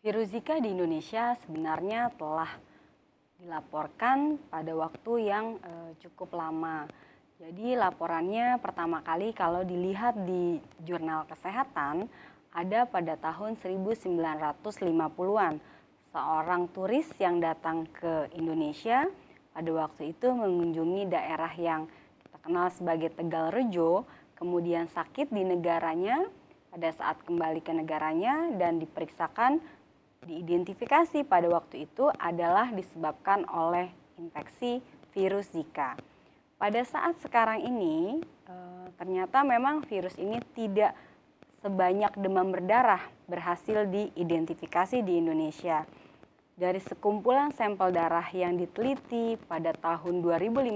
Virus Zika di Indonesia sebenarnya telah dilaporkan pada waktu yang cukup lama. Jadi laporannya pertama kali kalau dilihat di jurnal kesehatan ada pada tahun 1950-an. Seorang turis yang datang ke Indonesia pada waktu itu mengunjungi daerah yang kita kenal sebagai Tegalrejo, kemudian sakit di negaranya. Pada saat kembali ke negaranya dan diperiksakan, diidentifikasi pada waktu itu adalah disebabkan oleh infeksi virus Zika. Pada saat sekarang ini, ternyata memang virus ini tidak sebanyak demam berdarah berhasil diidentifikasi di Indonesia. Dari sekumpulan sampel darah yang diteliti pada tahun 2015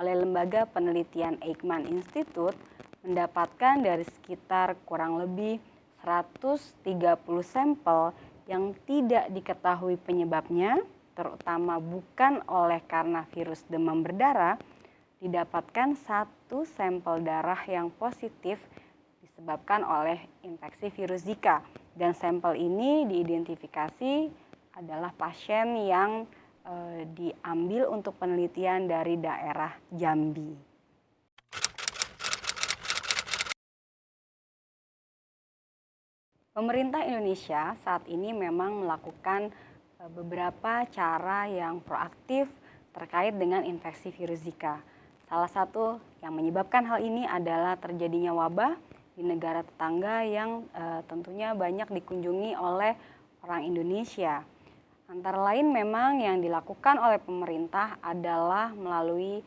oleh Lembaga Penelitian Eijkman Institute, mendapatkan dari sekitar kurang lebih 130 sampel yang tidak diketahui penyebabnya, terutama bukan oleh karena virus demam berdarah, didapatkan satu sampel darah yang positif disebabkan oleh infeksi virus Zika. Dan sampel ini diidentifikasi adalah pasien yang diambil untuk penelitian dari daerah Jambi. Pemerintah Indonesia saat ini memang melakukan beberapa cara yang proaktif terkait dengan infeksi virus Zika. Salah satu yang menyebabkan hal ini adalah terjadinya wabah di negara tetangga yang tentunya banyak dikunjungi oleh orang Indonesia. Antara lain memang yang dilakukan oleh pemerintah adalah melalui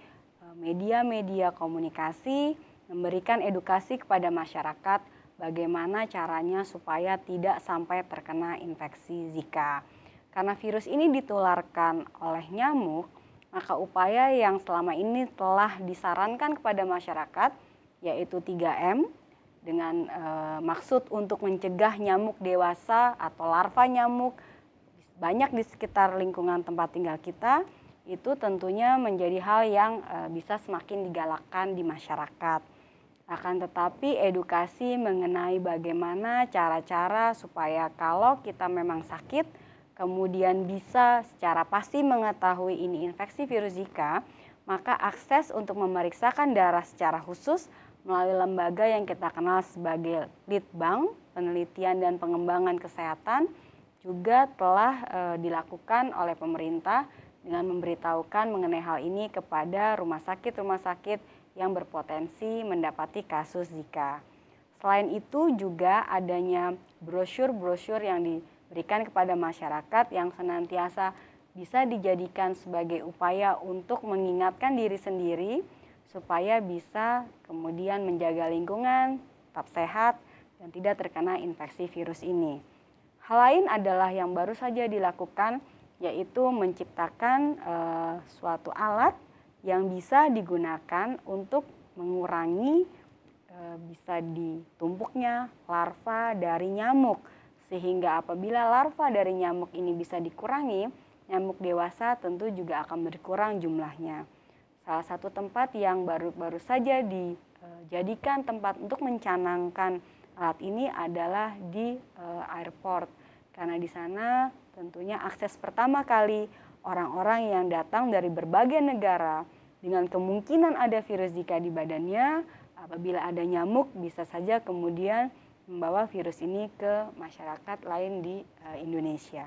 media-media komunikasi, memberikan edukasi kepada masyarakat bagaimana caranya supaya tidak sampai terkena infeksi Zika. Karena virus ini ditularkan oleh nyamuk, maka upaya yang selama ini telah disarankan kepada masyarakat yaitu 3M dengan maksud untuk mencegah nyamuk dewasa atau larva nyamuk banyak di sekitar lingkungan tempat tinggal kita, itu tentunya menjadi hal yang bisa semakin digalakkan di masyarakat. Akan tetapi edukasi mengenai bagaimana cara-cara supaya kalau kita memang sakit, kemudian bisa secara pasti mengetahui ini infeksi virus Zika, maka akses untuk memeriksakan darah secara khusus melalui lembaga yang kita kenal sebagai Litbang, Penelitian dan Pengembangan Kesehatan, juga telah dilakukan oleh pemerintah dengan memberitahukan mengenai hal ini kepada rumah sakit yang berpotensi mendapati kasus Zika. Selain itu juga adanya brosur-brosur yang diberikan kepada masyarakat yang senantiasa bisa dijadikan sebagai upaya untuk mengingatkan diri sendiri supaya bisa kemudian menjaga lingkungan, tetap sehat, dan tidak terkena infeksi virus ini. Hal lain adalah yang baru saja dilakukan yaitu menciptakan suatu alat yang bisa digunakan untuk mengurangi bisa ditumpuknya larva dari nyamuk. Sehingga apabila larva dari nyamuk ini bisa dikurangi, nyamuk dewasa tentu juga akan berkurang jumlahnya. Salah satu tempat yang baru saja dijadikan tempat untuk mencanangkan alat ini adalah di airport. Karena di sana tentunya akses pertama kali orang-orang yang datang dari berbagai negara dengan kemungkinan ada virus Zika di badannya, apabila ada nyamuk bisa saja kemudian membawa virus ini ke masyarakat lain di Indonesia.